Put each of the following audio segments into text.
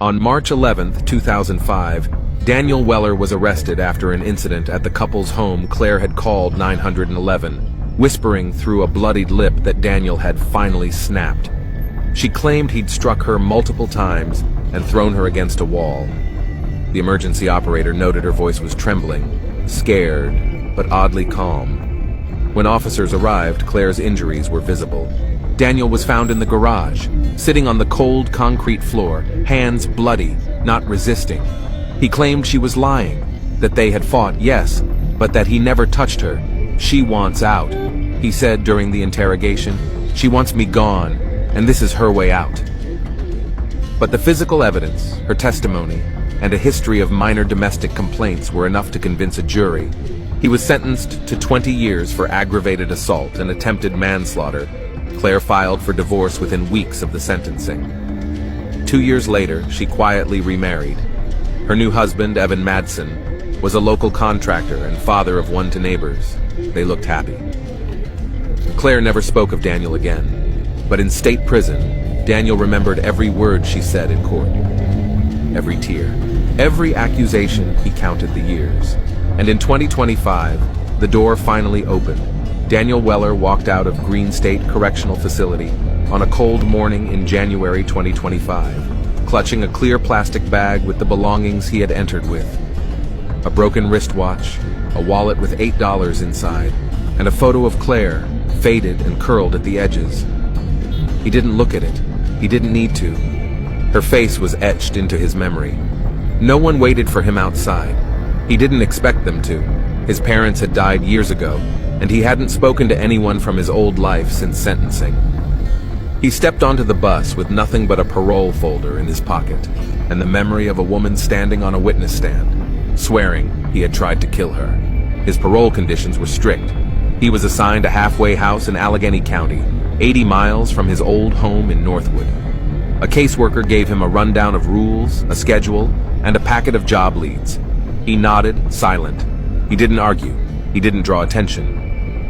On March 11, 2005, Daniel Weller was arrested after an incident at the couple's home. Claire had called 911, whispering through a bloodied lip that Daniel had finally snapped. She claimed he'd struck her multiple times and thrown her against a wall. The emergency operator noted her voice was trembling, scared, but oddly calm. When officers arrived, Claire's injuries were visible. Daniel was found in the garage, sitting on the cold concrete floor, hands bloody, not resisting. He claimed she was lying, that they had fought, yes, but that he never touched her. She wants out, he said during the interrogation. She wants me gone, and this is her way out. But the physical evidence, her testimony, and a history of minor domestic complaints were enough to convince a jury. He was sentenced to 20 years for aggravated assault and attempted manslaughter. Claire filed for divorce within weeks of the sentencing. 2 years later, she quietly remarried. Her new husband, Evan Madsen, was a local contractor and father of one to neighbors. They looked happy. Claire never spoke of Daniel again, but in state prison, Daniel remembered every word she said in court, every tear, every accusation. He counted the years. And in 2025, the door finally opened. Daniel Weller walked out of Green State Correctional Facility on a cold morning in January 2025, clutching a clear plastic bag with the belongings he had entered with. A broken wristwatch, a wallet with $8 inside, and a photo of Claire, faded and curled at the edges. He didn't look at it. He didn't need to. Her face was etched into his memory. No one waited for him outside. He didn't expect them to. His parents had died years ago, and he hadn't spoken to anyone from his old life since sentencing. He stepped onto the bus with nothing but a parole folder in his pocket, and the memory of a woman standing on a witness stand, swearing he had tried to kill her. His parole conditions were strict. He was assigned a halfway house in Allegheny County, 80 miles from his old home in Northwood. A caseworker gave him a rundown of rules, a schedule, and a packet of job leads. He nodded, silent. He didn't argue. He didn't draw attention.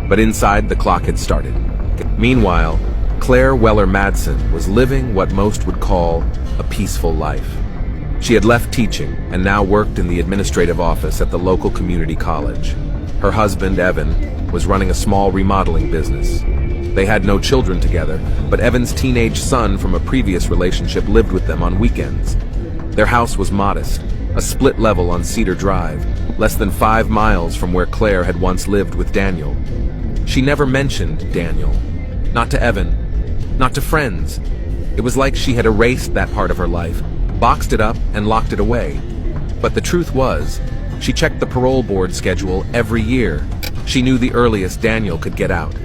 But inside, the clock had started. Meanwhile, Claire Weller Madsen was living what most would call a peaceful life. She had left teaching and now worked in the administrative office at the local community college. Her husband, Evan, was running a small remodeling business. They had no children together, but Evan's teenage son from a previous relationship lived with them on weekends. Their house was modest, a split level on Cedar Drive, less than 5 miles from where Claire had once lived with Daniel. She never mentioned Daniel. Not to Evan, not to friends. It was like she had erased that part of her life, boxed it up and locked it away. But the truth was, she checked the parole board schedule every year. She knew the earliest Daniel could get out.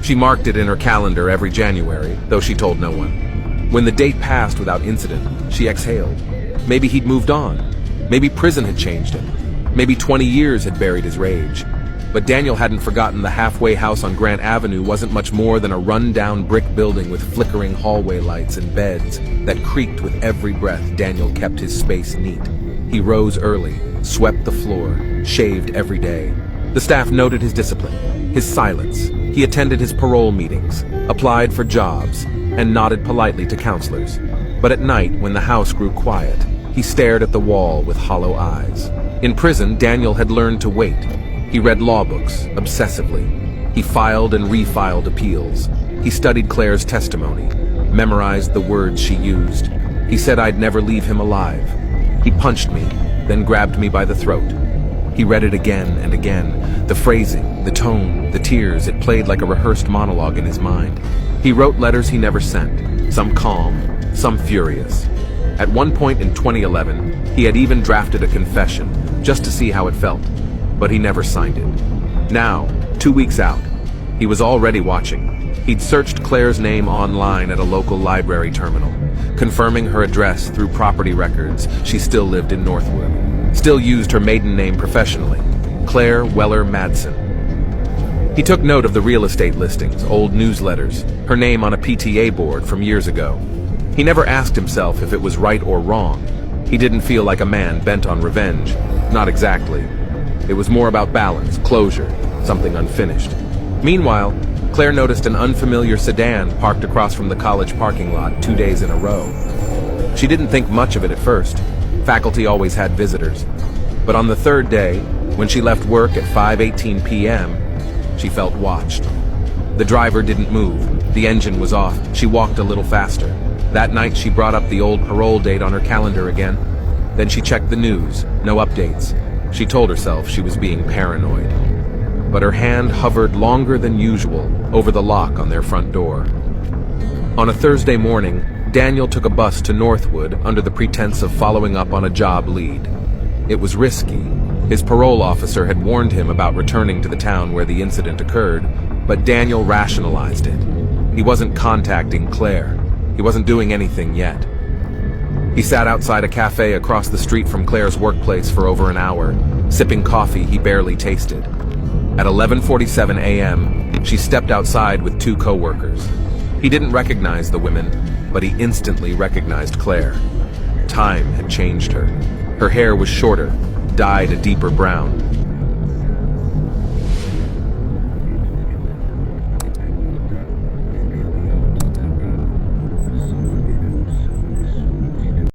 She marked it in her calendar every January, though she told no one. When the date passed without incident, she exhaled. Maybe he'd moved on. Maybe prison had changed him. Maybe 20 years had buried his rage. But Daniel hadn't forgotten the halfway house on Grant Avenue wasn't much more than a run-down brick building with flickering hallway lights and beds that creaked with every breath. Daniel kept his space neat. He rose early, swept the floor, shaved every day. The staff noted his discipline, his silence. He attended his parole meetings, applied for jobs, and nodded politely to counselors. But at night, when the house grew quiet, he stared at the wall with hollow eyes. In prison, Daniel had learned to wait. He read law books, obsessively. He filed and refiled appeals. He studied Claire's testimony, memorized the words she used. He said I'd never leave him alive. He punched me, then grabbed me by the throat. He read it again and again. The phrasing, the tone, the tears, it played like a rehearsed monologue in his mind. He wrote letters he never sent, some calm, some furious. At one point in 2011, he had even drafted a confession, just to see how it felt. But he never signed it. Now, 2 weeks out, he was already watching. He'd searched Claire's name online at a local library terminal, confirming her address through property records. She still lived in Northwood, still used her maiden name professionally, Claire Weller Madsen. He took note of the real estate listings, old newsletters, her name on a PTA board from years ago. He never asked himself if it was right or wrong. He didn't feel like a man bent on revenge. Not exactly. It was more about balance, closure, something unfinished. Meanwhile, Claire noticed an unfamiliar sedan parked across from the college parking lot 2 days in a row. She didn't think much of it at first. Faculty always had visitors. But on the third day, when she left work at 5:18 p.m., she felt watched. The driver didn't move. The engine was off. She walked a little faster. That night, she brought up the old parole date on her calendar again. Then she checked the news. No updates. She told herself she was being paranoid. But her hand hovered longer than usual over the lock on their front door. On a Thursday morning, Daniel took a bus to Northwood under the pretense of following up on a job lead. It was risky. His parole officer had warned him about returning to the town where the incident occurred, but Daniel rationalized it. He wasn't contacting Claire. He wasn't doing anything yet. He sat outside a cafe across the street from Claire's workplace for over an hour, sipping coffee he barely tasted. At 11:47 a.m., she stepped outside with two co-workers. He didn't recognize the women, but he instantly recognized Claire. Time had changed her. Her hair was shorter, dyed a deeper brown.